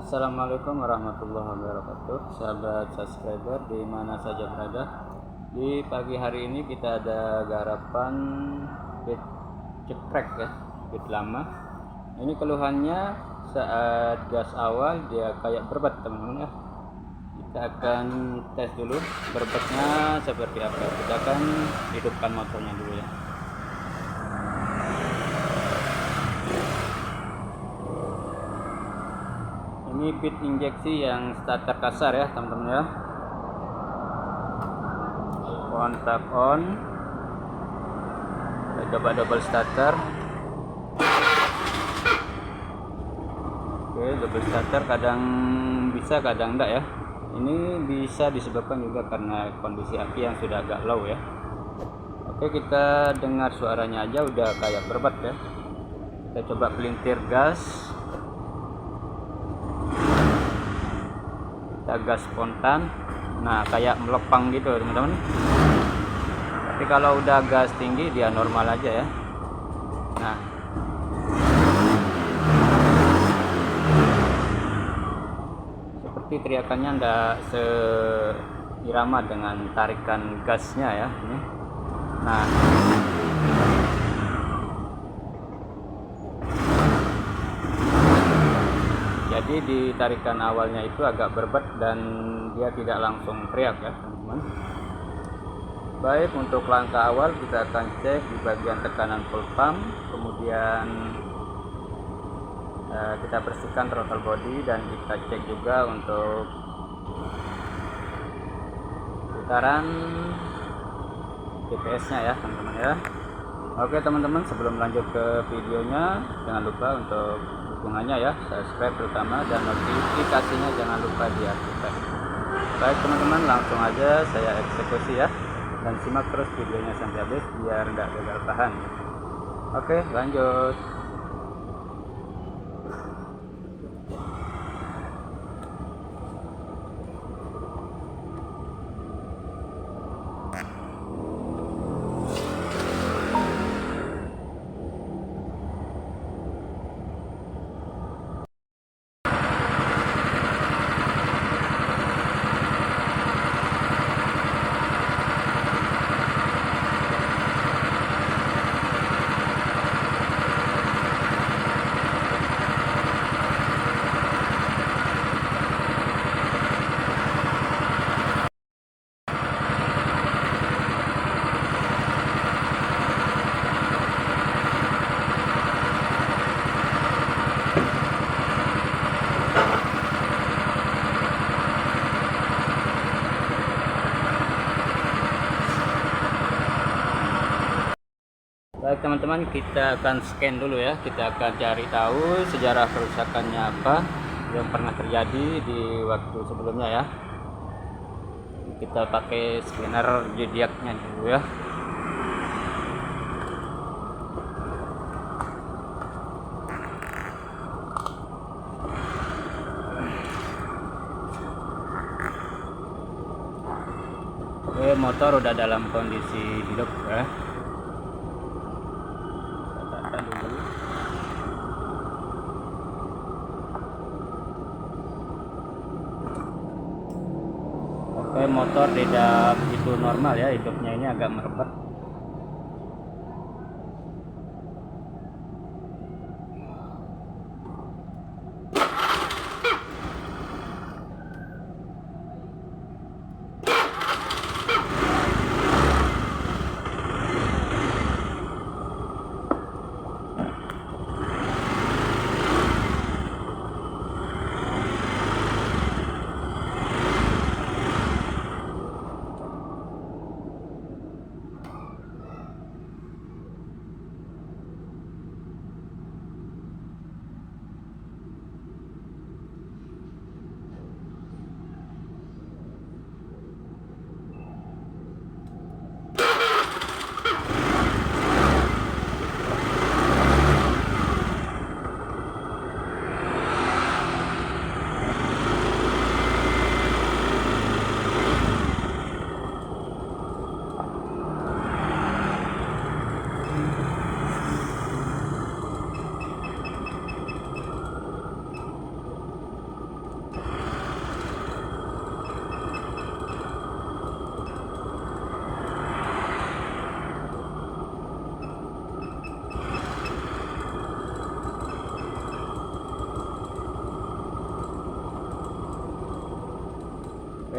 Assalamualaikum warahmatullahi wabarakatuh, sahabat subscriber di mana saja berada. Di pagi hari ini kita ada garapan bit cekrek ya, bit lama. Ini keluhannya saat gas awal dia kayak berbet teman-teman ya. Kita akan tes dulu berbetnya seperti apa. Kita akan hidupkan motornya dulu ya. Ini bit injeksi yang starter kasar ya teman-teman ya. Kontak on. Kita coba double starter. Oke, double starter kadang bisa kadang enggak ya. Ini bisa disebabkan juga karena kondisi aki yang sudah agak low ya. Oke, kita dengar suaranya aja udah kayak berbet ya. Kita coba pelintir gas. Kita gas spontan, nah kayak melepang gitu teman-teman. Tapi kalau udah gas tinggi dia normal aja ya. Nah, seperti teriakannya ndak seirama dengan tarikan gasnya ya ini. Nah, jadi di tarikan awalnya itu agak berbet dan dia tidak langsung teriak ya teman-teman. Baik, untuk langkah awal kita akan cek di bagian tekanan full pump, kemudian kita bersihkan throttle body dan kita cek juga untuk putaran GPS-nya ya teman-teman ya. Oke teman-teman, sebelum lanjut ke videonya jangan lupa untuk dukungannya ya, subscribe terutama, dan notifikasinya jangan lupa diaktifkan. Baik teman-teman, langsung aja saya eksekusi ya, dan simak terus videonya sampai habis biar tidak gagal paham. Oke, lanjut. Baik teman-teman, kita akan scan dulu ya. Kita akan cari tahu sejarah kerusakannya apa yang pernah terjadi di waktu sebelumnya ya. Kita pakai scanner zodiaknya dulu ya. Oke, motor udah dalam kondisi hidup ya. Oke, motor tidak begitu normal ya, hidupnya ini agak merebet.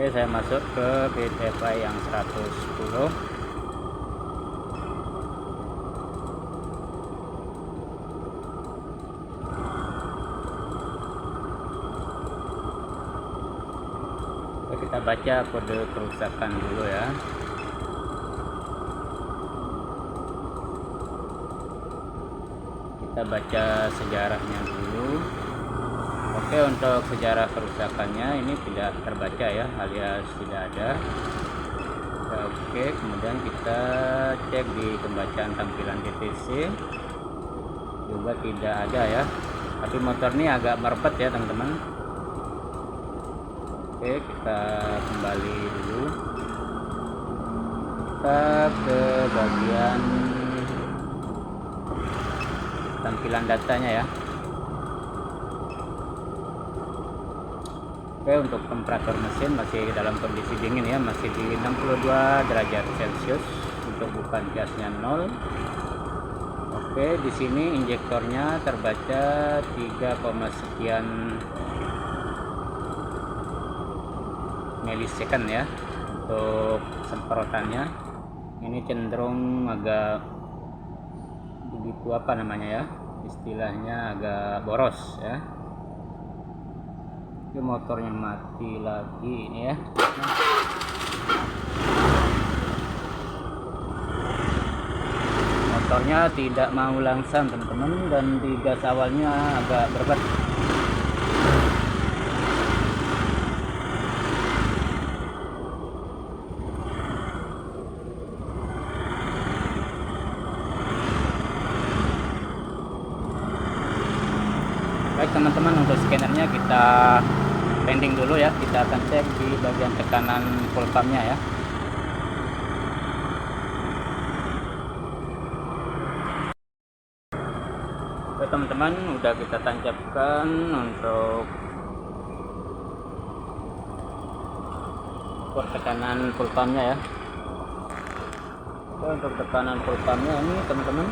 Oke, saya masuk ke bit FI yang 110. Oke, kita baca kode kerusakan dulu ya. Kita baca sejarahnya dulu. Oke, untuk sejarah kerusakannya ini tidak terbaca ya, alias tidak ada. Oke, kemudian kita cek di pembacaan tampilan TTC juga tidak ada ya, tapi motor ini agak merebet ya teman-teman. Oke, kita kembali dulu, kita ke bagian tampilan datanya ya. Oke, untuk temperatur mesin masih dalam kondisi dingin ya, masih di 62 derajat Celcius untuk bukan gasnya 0. Oke, di sini injektornya terbaca 3, sekian milisecond ya untuk semprotannya. Ini cenderung agak begitu apa namanya ya, istilahnya agak boros ya. Ini motornya mati lagi ini ya. Motornya tidak mau langsam teman-teman, dan di gas awalnya agak berat. Baik teman-teman, untuk scannernya kita pending dulu ya. Kita akan cek di bagian tekanan full pumpnya ya. Oke teman-teman, udah kita tancapkan untuk ukur tekanan full pumpnya ya. Oke, untuk tekanan full pumpnya ini teman-teman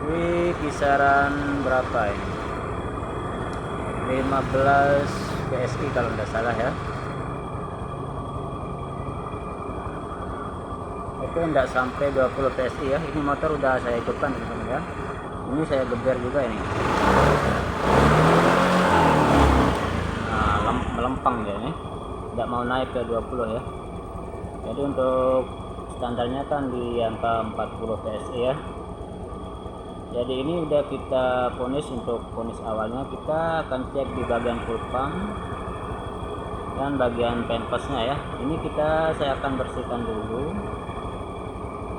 di kisaran berapa ini? 15 PSI kalau tidak salah ya. Oke, tidak sampai 20 PSI ya. Ini motor udah saya hidupkan teman-teman ya. Ini saya geber juga ini. Nah, melempang dia ini, tidak mau naik ke 20 ya. Jadi untuk standarnya kan di angka 40 PSI ya. Jadi ini udah kita ponis. Untuk ponis awalnya kita akan cek di bagian full pump dan bagian penpasnya ya. Ini saya akan bersihkan dulu,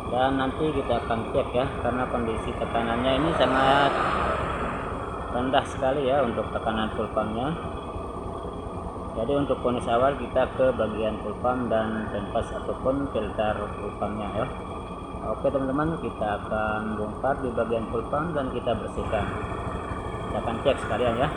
dan nanti kita akan cek ya, karena kondisi tekanannya ini sangat rendah sekali ya untuk tekanan full pumpnya. Jadi untuk ponis awal kita ke bagian full pump dan penpas ataupun filter full pumpnya ya. Oke teman-teman, kita akan bongkar di bagian full pump dan kita bersihkan. Kita akan cek sekalian ya.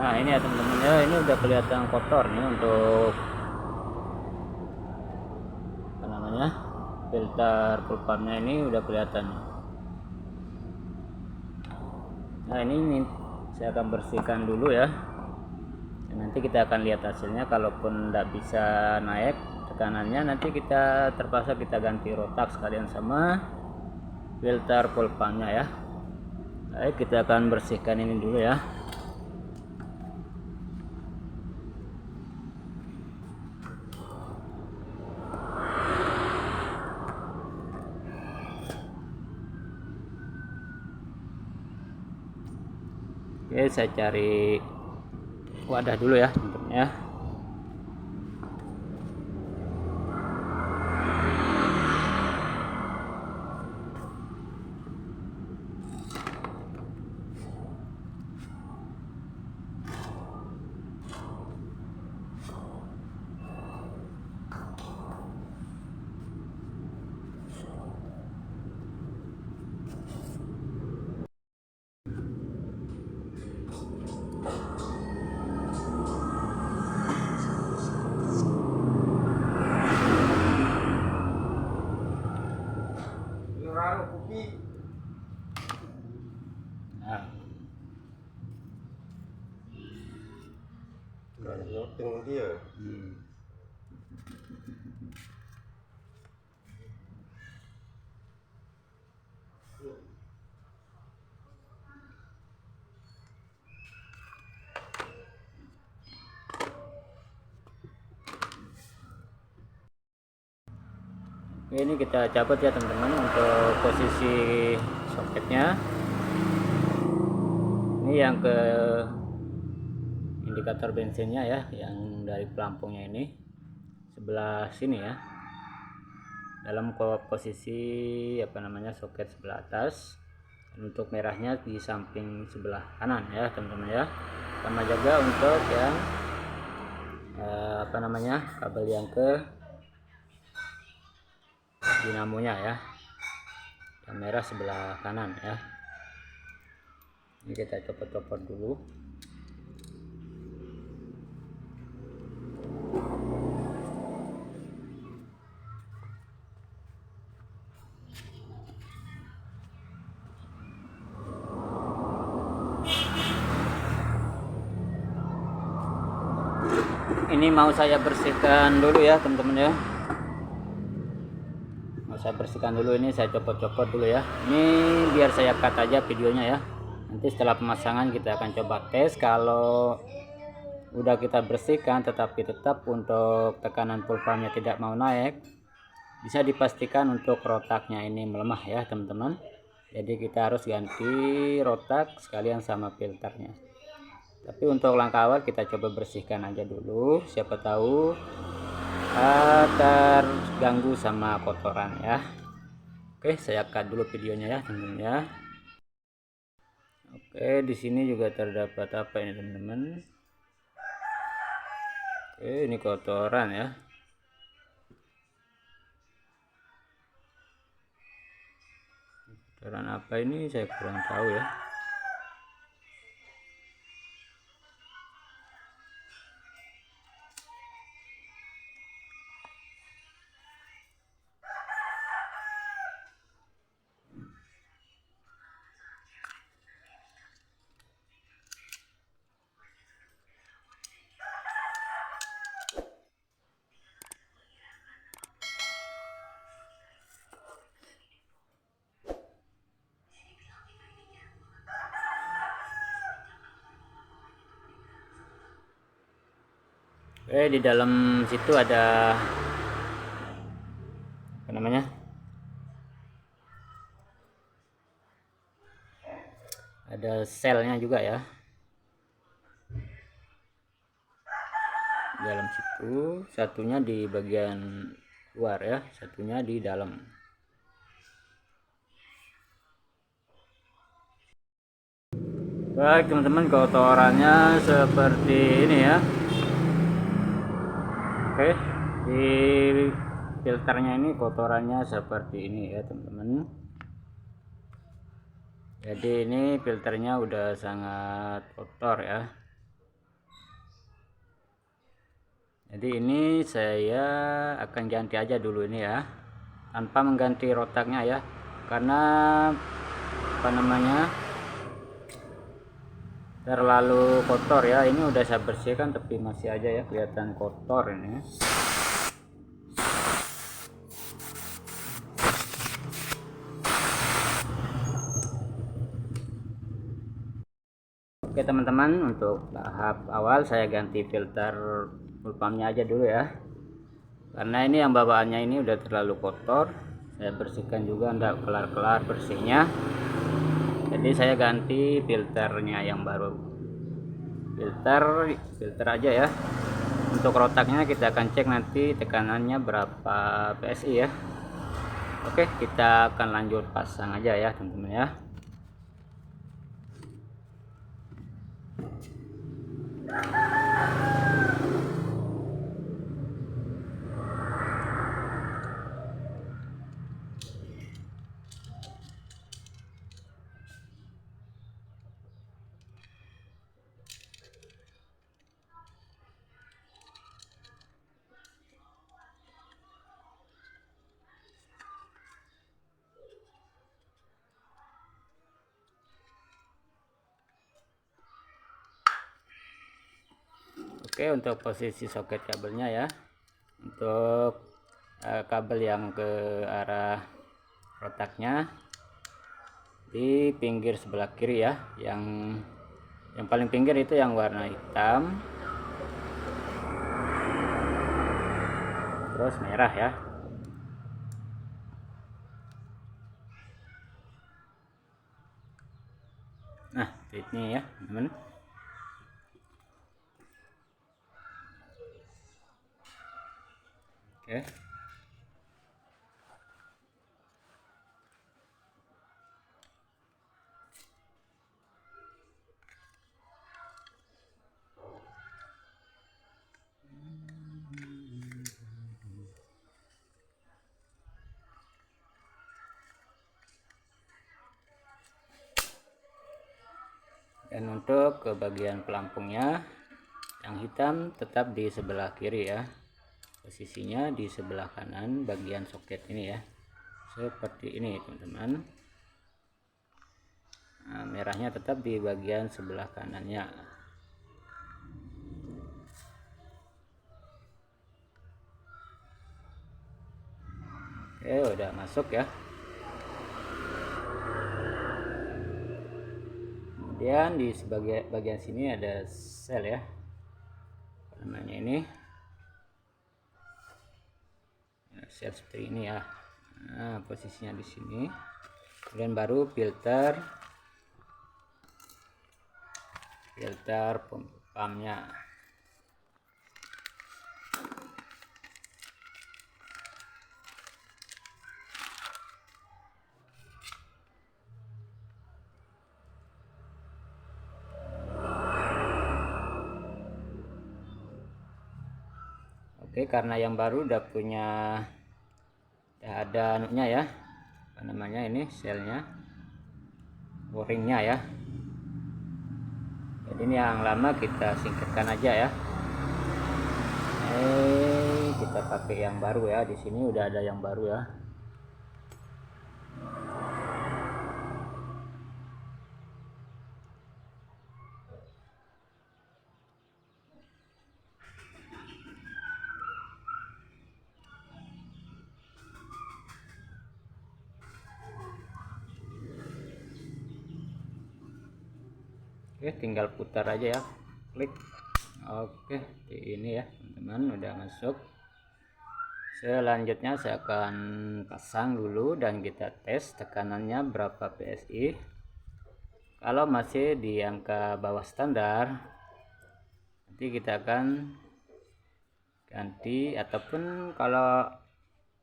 Nah ini ya teman-teman ya, ini udah kelihatan kotor nih untuk apa namanya, filter pulpanya ini udah kelihatan. Nah ini saya akan bersihkan dulu ya. Dan nanti kita akan lihat hasilnya. Kalaupun tidak bisa naik tekanannya, nanti kita terpaksa kita ganti rotak sekalian sama filter pulpanya ya. Baik, kita akan bersihkan ini dulu ya. Oke, saya cari wadah dulu ya teman-teman ya. Nah, Tengok dia. ini kita cabut ya teman-teman untuk posisi soketnya. Ini yang ke indikator bensinnya ya, yang dari pelampungnya ini sebelah sini ya, dalam posisi apa namanya, soket sebelah atas. Untuk merahnya di samping sebelah kanan ya teman-teman ya. Sama juga untuk yang apa namanya, kabel yang ke dinamonya ya, yang merah sebelah kanan ya. Ini kita copot-copot dulu. Ini mau saya bersihkan dulu ya teman-teman ya. Mau saya bersihkan dulu, ini saya copot-copot dulu ya. Ini biar saya cut aja videonya ya. Nanti setelah pemasangan kita akan coba tes. Kalau udah kita bersihkan tetapi tetap untuk tekanan pulpanya tidak mau naik, bisa dipastikan untuk rotaknya ini melemah ya teman-teman. Jadi kita harus ganti rotak sekalian sama filternya. Tapi untuk langkah awal kita coba bersihkan aja dulu, siapa tahu terganggu sama kotoran ya. Oke, saya cut dulu videonya ya teman-teman ya. Oke, di sini juga terdapat apa ini teman-teman? Oke, ini kotoran ya. Kotoran apa ini saya kurang tahu ya. Di dalam situ ada apa namanya, ada selnya juga ya di dalam situ. Satunya di bagian luar ya, satunya di dalam. Baik teman-teman, kotorannya seperti ini ya. Oke, di filternya ini kotorannya seperti ini ya teman-teman. Jadi ini filternya udah sangat kotor ya. Jadi ini saya akan ganti aja dulu ini ya, tanpa mengganti rotaknya ya, karena apa namanya, terlalu kotor ya. Ini udah saya bersihkan tapi masih aja ya kelihatan kotor ini. Oke teman-teman, untuk tahap awal saya ganti filter full pumpnya aja dulu ya, karena ini yang bawaannya ini udah terlalu kotor. Saya bersihkan juga, enggak kelar-kelar bersihnya, jadi saya ganti filternya yang baru. Filter aja ya. Untuk rotaknya kita akan cek nanti tekanannya berapa PSI ya. Oke, kita akan lanjut pasang aja ya teman-teman ya. Oke, untuk posisi soket kabelnya ya, untuk kabel yang ke arah rotaknya di pinggir sebelah kiri ya, yang paling pinggir itu yang warna hitam terus merah ya. Nah ini ya teman-teman. Oke, dan untuk ke bagian pelampungnya yang hitam tetap di sebelah kiri ya, posisinya di sebelah kanan bagian soket ini ya, seperti ini teman-teman. Nah, merahnya tetap di bagian sebelah kanannya. Oke, udah masuk ya. Kemudian di bagian sini ada sel ya, apa namanya ini, sel seperti ini ya. Nah, posisinya di sini. Kemudian baru filter pumpnya. Oke, karena yang baru udah ada anunya ya, apa namanya ini, selnya, o-ringnya ya. Jadi ini yang lama kita singkirkan aja ya. Kita pakai yang baru ya. Di sini udah ada yang baru ya. Oke, tinggal putar aja ya, klik. Oke, ini ya teman-teman, udah masuk. Selanjutnya saya akan pasang dulu dan kita tes tekanannya berapa PSI. Kalau masih di angka bawah standar, nanti kita akan ganti, ataupun kalau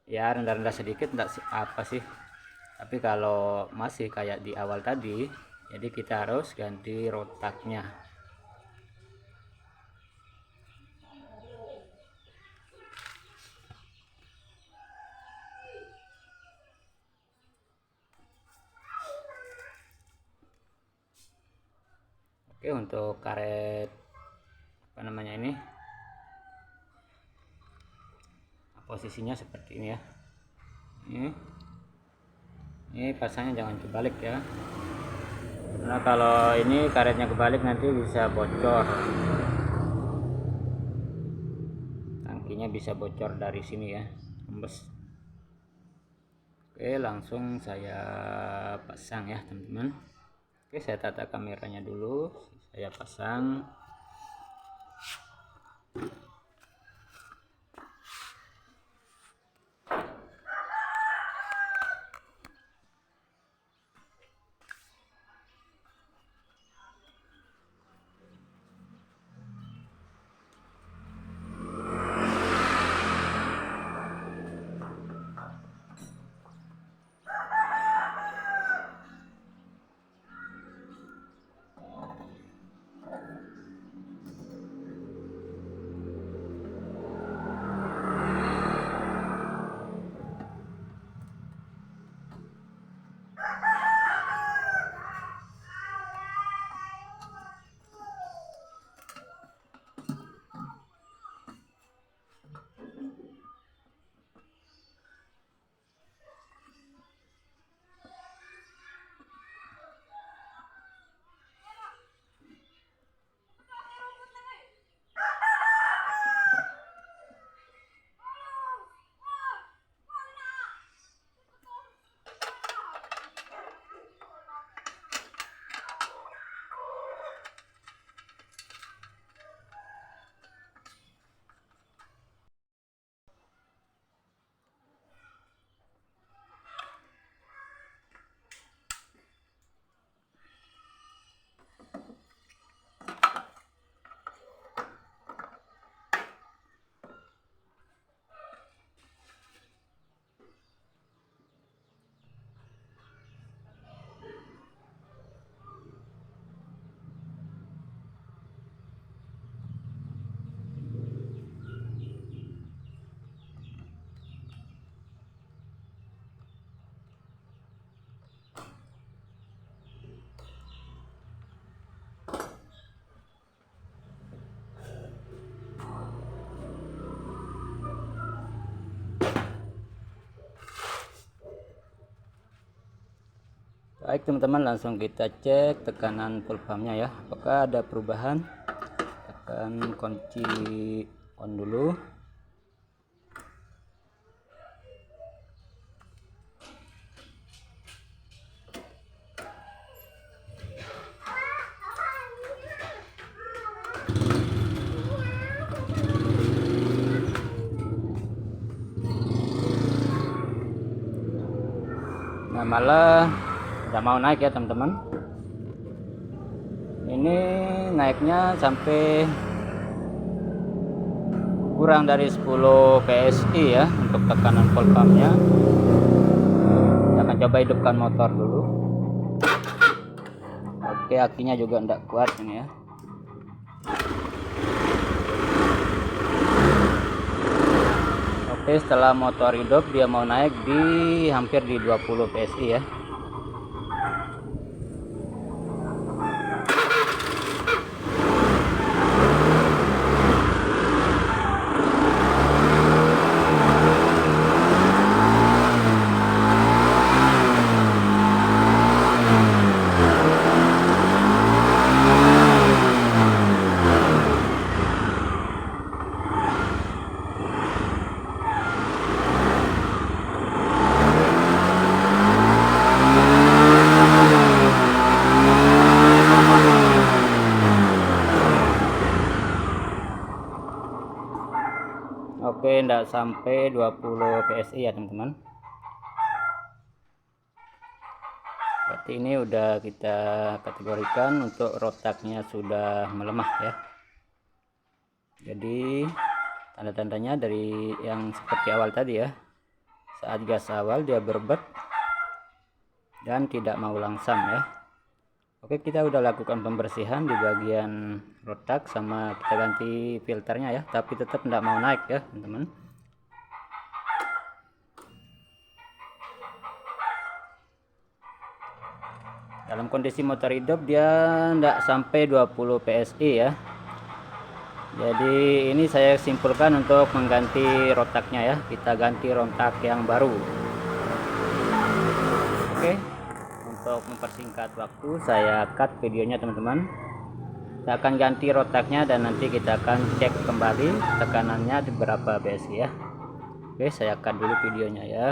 ya rendah-rendah sedikit enggak apa sih. Tapi kalau masih kayak di awal tadi, jadi kita harus ganti rotaknya. Oke, untuk karet apa namanya ini, posisinya seperti ini ya. Ini pasangnya jangan kebalik ya, karena kalau ini karetnya kebalik nanti bisa bocor, tangkinya bisa bocor dari sini ya, rembes. Oke, langsung saya pasang ya teman-teman. Oke, saya tata kameranya dulu, saya pasang. Baik teman-teman, langsung kita cek tekanan full pumpnya ya, apakah ada perubahan. Tekan kunci on dulu. Nah, malah udah mau naik ya teman-teman. Ini naiknya sampai kurang dari 10 PSI ya untuk tekanan full pumpnya. Kita akan coba hidupkan motor dulu. Oke, akinya juga tidak kuat ini ya. Oke, setelah motor hidup dia mau naik di hampir di 20 PSI ya. Oke, tidak sampai 20 PSI ya teman-teman. Berarti ini udah kita kategorikan untuk rotaknya sudah melemah ya. Jadi tanda-tandanya dari yang seperti awal tadi ya, saat gas awal dia berbet dan tidak mau langsam ya. Oke, kita udah lakukan pembersihan di bagian rotak sama kita ganti filternya ya, tapi tetap tidak mau naik ya teman-teman. Dalam kondisi motor hidup dia tidak sampai 20 PSI ya. Jadi ini saya simpulkan untuk mengganti rotaknya ya. Kita ganti rotak yang baru. Oke. Untuk mempersingkat waktu, saya cut videonya teman-teman. Kita akan ganti rotaknya dan nanti kita akan cek kembali tekanannya di berapa PSI ya. Oke, saya cut dulu videonya ya.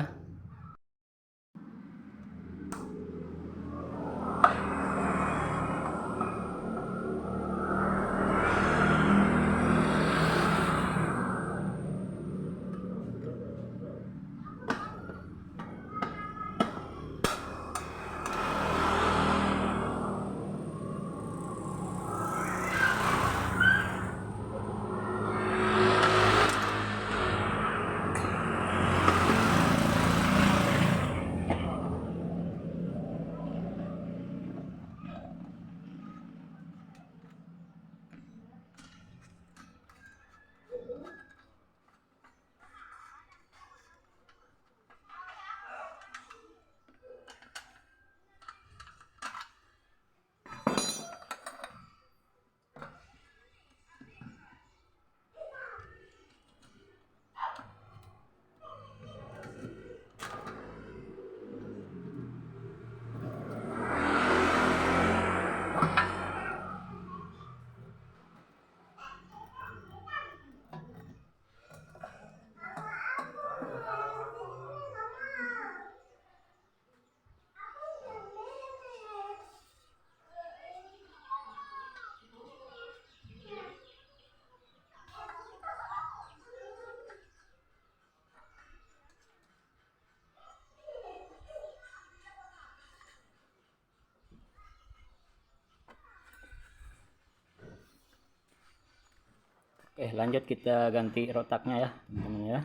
Oke, lanjut kita ganti rotaknya ya, teman-teman ya.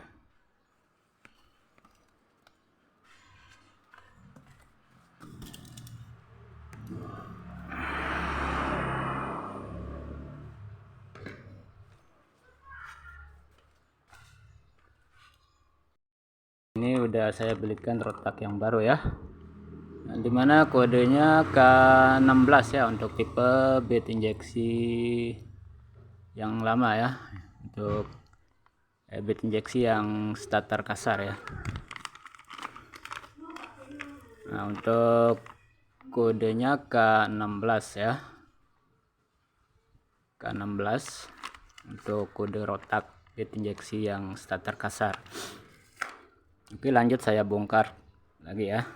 Ini udah saya belikan rotak yang baru ya. Nah, dimana kodenya K16 ya untuk tipe bit injeksi yang lama ya. Untuk bit injeksi yang starter kasar ya. Nah, untuk kodenya K16 ya. K16 untuk kode rotak bit injeksi yang starter kasar. Oke, lanjut saya bongkar lagi ya.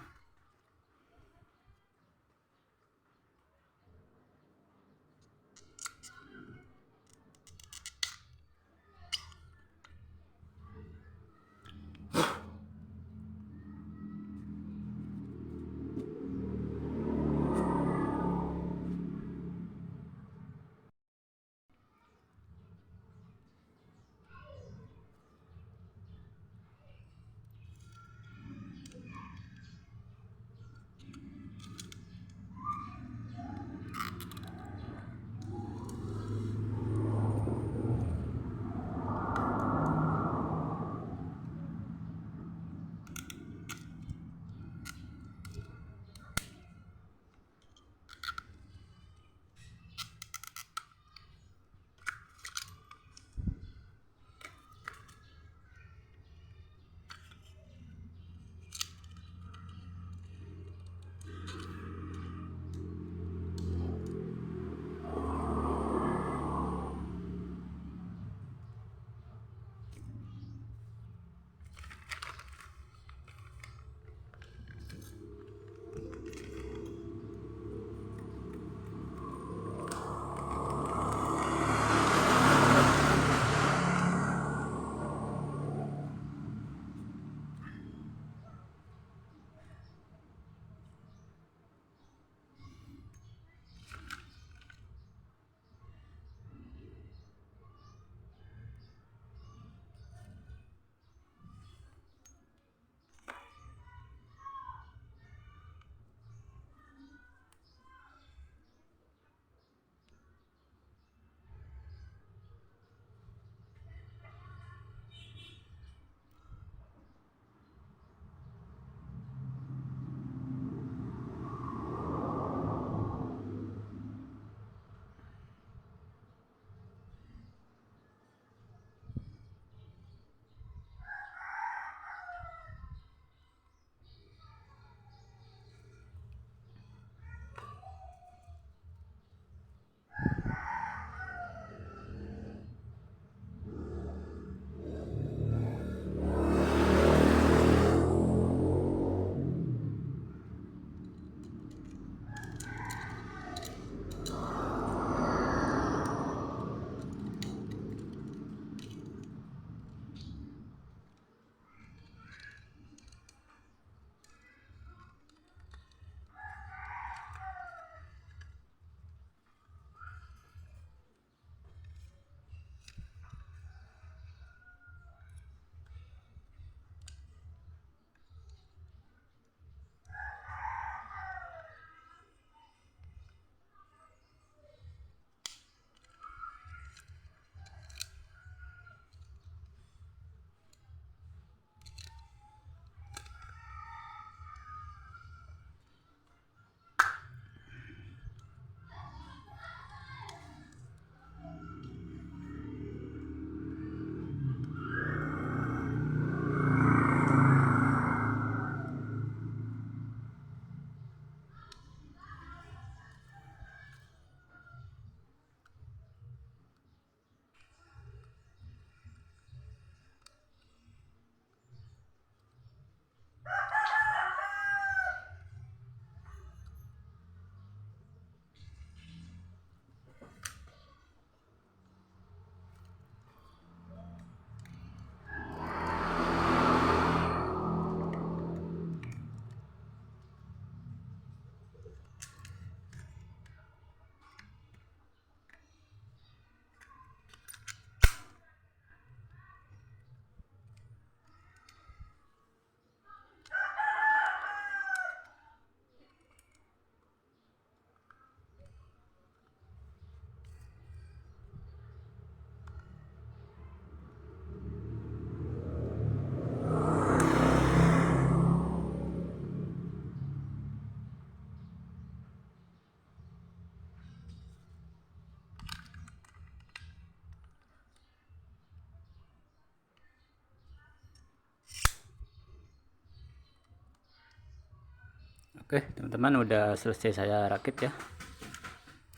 Oke teman-teman, udah selesai saya rakit ya.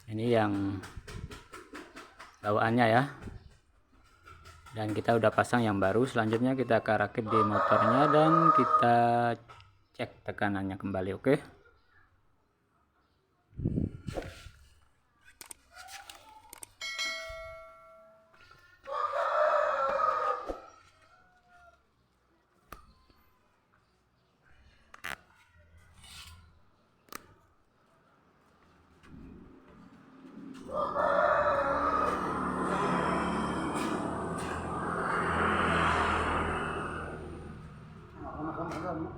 Ini yang bawaannya ya, dan kita udah pasang yang baru. Selanjutnya kita akan rakit di motornya dan kita cek tekanannya kembali. Oke.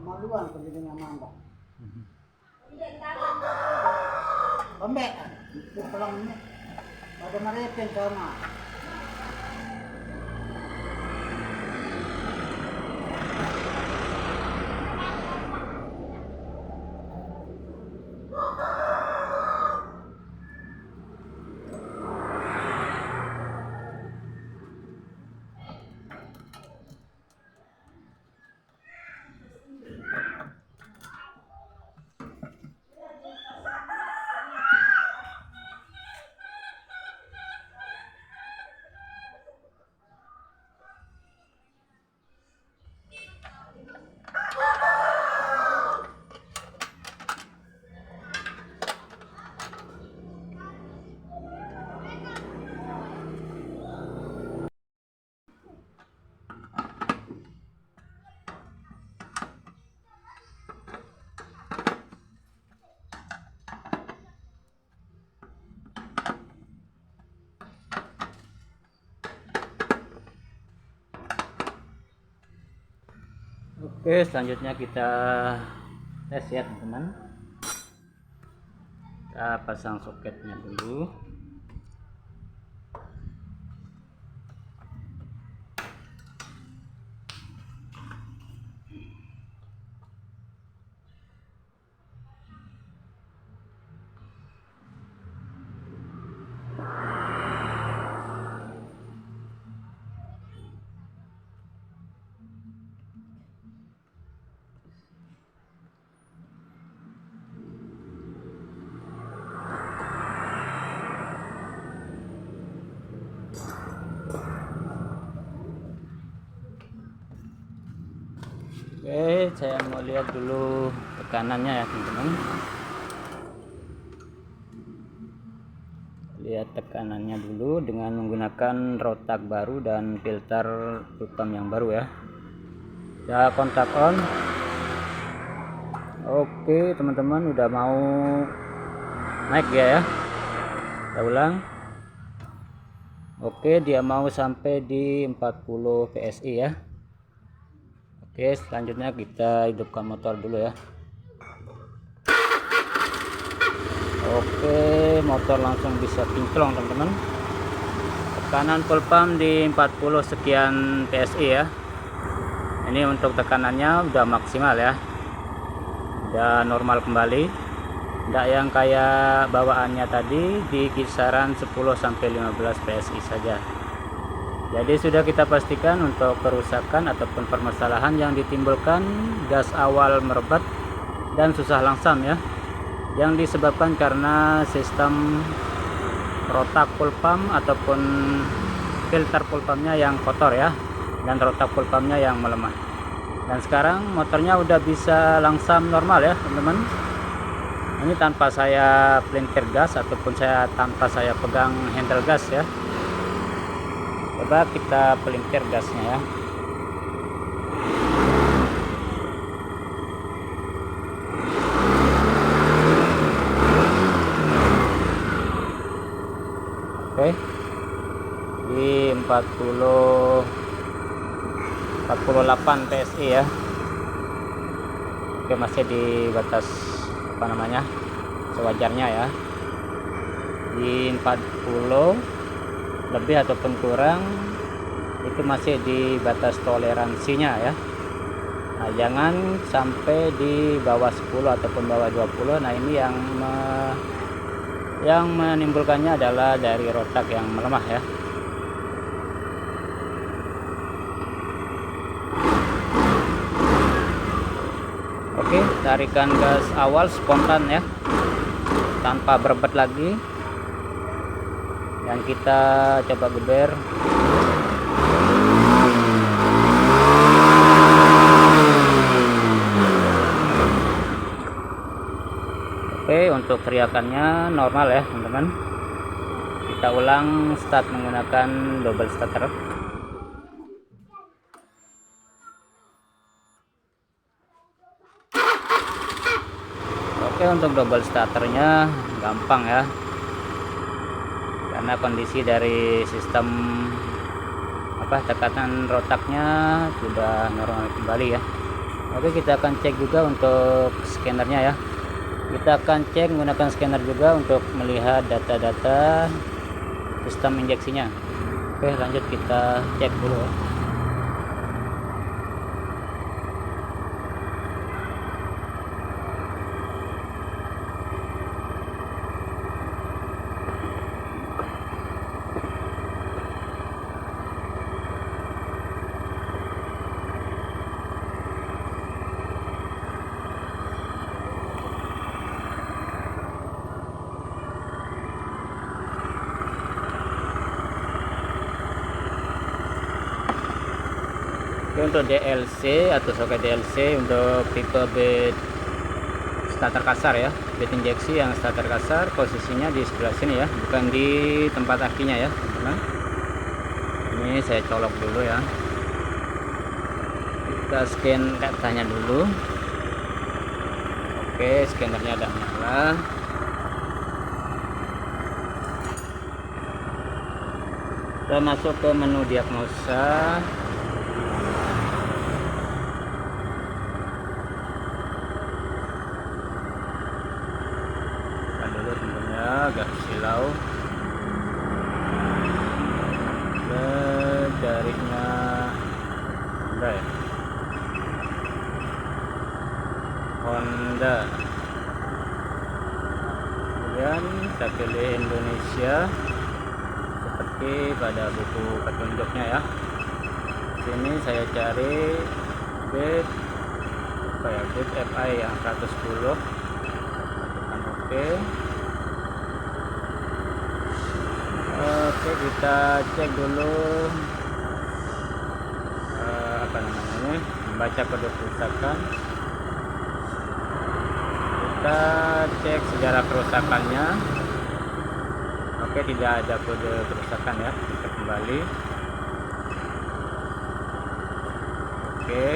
Maluan kerja dengan manda. Pembek, pulang ini. Pada mereka sama. Oke, selanjutnya kita tes ya teman-teman. Kita pasang soketnya dulu. Oke, saya mau lihat dulu tekanannya ya teman-teman. Lihat tekanannya dulu dengan menggunakan rotak baru dan filter pump yang baru ya. Ya, kontak on. Oke teman-teman, udah mau naik ya. Kita ulang. Oke, dia mau sampai di 40 PSI ya. Oke, selanjutnya kita hidupkan motor dulu ya. Oke, motor langsung bisa kinclong teman-teman. Tekanan full pump di 40 sekian PSI ya. Ini untuk tekanannya udah maksimal ya, udah normal kembali. Tidak yang kayak bawaannya tadi di kisaran 10-15 PSI saja. Jadi sudah kita pastikan untuk kerusakan ataupun permasalahan yang ditimbulkan gas awal merebat dan susah langsam ya, yang disebabkan karena sistem rotak full pump ataupun filter full pumpnya yang kotor ya, dan rotak full pumpnya yang melemah. Dan sekarang motornya udah bisa langsam normal ya teman-teman. Ini tanpa saya pelintir gas ataupun tanpa saya pegang handle gas ya. Coba kita pelintir gasnya ya. Oke. Di 48 PSI ya. Oke, masih di batas sewajarnya ya. Di 40 lebih ataupun kurang itu masih di batas toleransinya ya. Nah, jangan sampai di bawah 10 ataupun bawah 20. Nah, ini yang menimbulkannya adalah dari rotak yang melemah ya. Oke, tarikan gas awal spontan ya, tanpa berebet lagi, dan kita coba geber. Oke, untuk teriakannya normal ya teman-teman. Kita ulang start menggunakan double starter. Oke, untuk double starternya gampang ya, karena kondisi dari sistem tekanan rotaknya sudah normal kembali ya. Oke, kita akan cek juga untuk scannernya ya. Kita akan cek menggunakan scanner juga untuk melihat data-data sistem injeksinya. Oke, lanjut kita cek dulu ya. Oke, untuk DLC atau soket DLC untuk tipe bed starter kasar ya, bed injeksi yang starter kasar, posisinya di sebelah sini ya, bukan di tempat akinya ya teman-teman. Ini saya colok dulu ya, kita scan datanya dulu. Oke, scannernya udah nyala. Kita masuk ke menu diagnosa. Agak silau, jarinya Honda ya, Honda. Kemudian kita pilih Indonesia seperti pada buku petunjuknya ya. Sini saya cari bed bed FI yang 110. Tekan oke. Oke, kita cek dulu membaca kode kerusakan. Kita cek sejarah kerusakannya. Oke, tidak ada kode kerusakan ya. Kita kembali. Oke,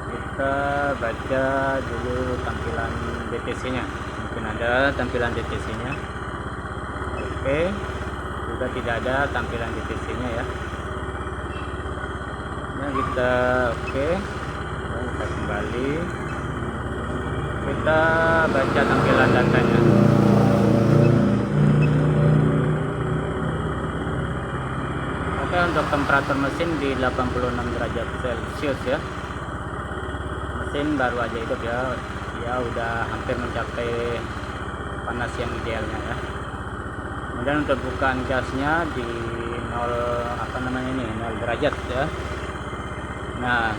kita baca dulu tampilan DTC nya, mungkin ada tampilan DTC nya. Oke, juga tidak ada tampilan DTC nya ya. Nah, kita oke, dan kita kembali, kita baca tampilan datanya. Oke, untuk temperatur mesin di 86 derajat Celcius ya. Mesin baru aja hidup ya, udah hampir mencapai panas yang idealnya ya. Kemudian untuk bukaan gasnya di 0 derajat ya. Nah,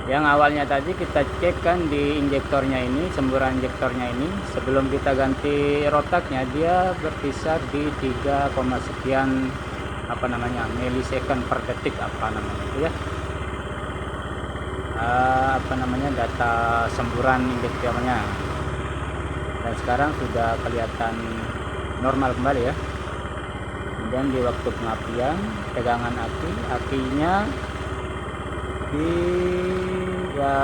yang awalnya tadi kita cek kan di injektornya ini, semburan injektornya ini, sebelum kita ganti rotaknya dia berkisar di 3, sekian milisecond per detik itu ya. Data semburan injektornya. Dan sekarang sudah kelihatan normal kembali ya. Kemudian di waktu pengapian, tegangan akinya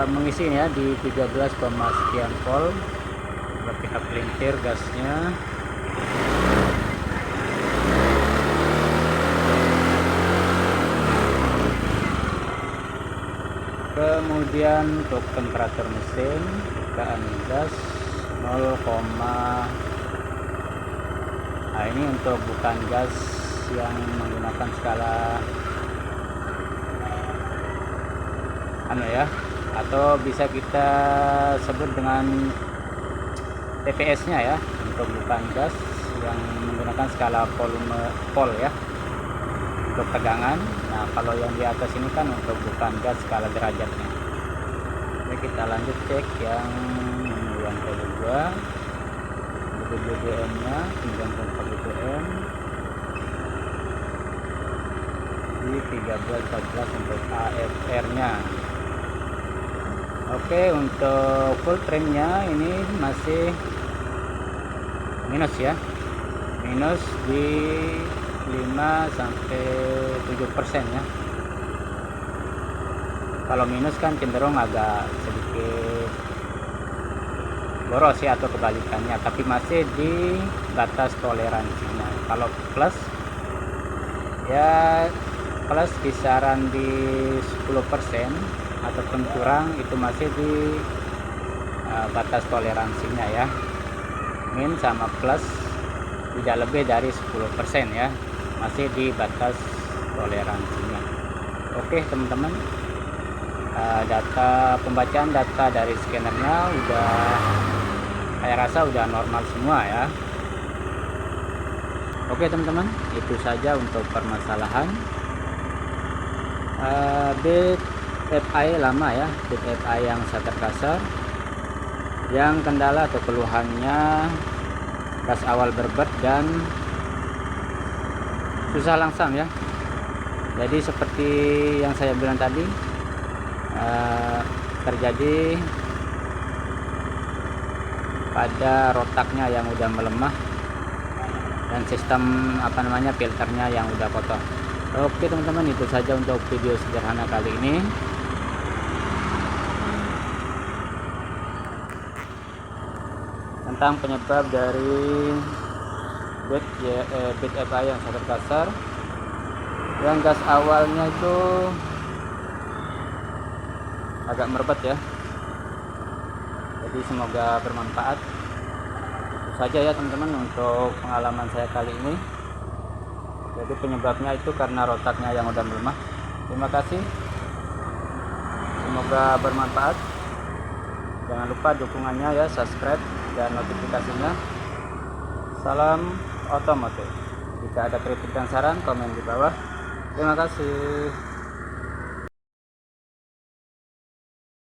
mengisi ya di 13, sekian volt. Coba kita pelintir gasnya. Kemudian untuk temperatur mesin, tegangan gas 0, nah ini untuk bukaan gas yang menggunakan skala atau bisa kita sebut dengan TPS nya ya, untuk bukaan gas yang menggunakan skala volt ya untuk tegangan. Nah, kalau yang di atas ini kan untuk bukaan gas skala derajatnya. Ini kita lanjut cek yang lantai 2, untuk BBM nya 9,4 BBM di 13-14 untuk AFR nya. Oke, untuk full trimnya ini masih minus ya, minus di 5-7% ya. Kalau minus kan cenderung agak sedikit boros ya, atau kebalikannya, tapi masih di batas toleransinya. Kalau plus ya, plus kisaran di 10% ataupun kurang, itu masih di batas toleransinya ya. Min sama plus tidak lebih dari 10% ya, masih di batas toleransinya. Oke teman-teman, data pembacaan data dari scannernya udah, saya rasa udah normal semua ya. Oke teman-teman, itu saja untuk permasalahan bit FI lama ya, bit FI yang starter kasar, yang kendala atau keluhannya gas awal berbet dan susah langsam ya. Jadi seperti yang saya bilang tadi, terjadi pada rotaknya yang udah melemah dan sistem filternya yang udah kotor. Oke teman-teman, itu saja untuk video sederhana kali ini. Tentang penyebab dari bit FI yang sangat kasar, yang gas awalnya itu agak merebet ya. Jadi semoga bermanfaat. Itu saja ya teman-teman untuk pengalaman saya kali ini. Jadi penyebabnya itu karena rotaknya yang udah melemah. Terima kasih, semoga bermanfaat. Jangan lupa dukungannya ya, subscribe dan notifikasinya. Salam otomotif. Jika ada kritik dan saran, komen di bawah. Terima kasih.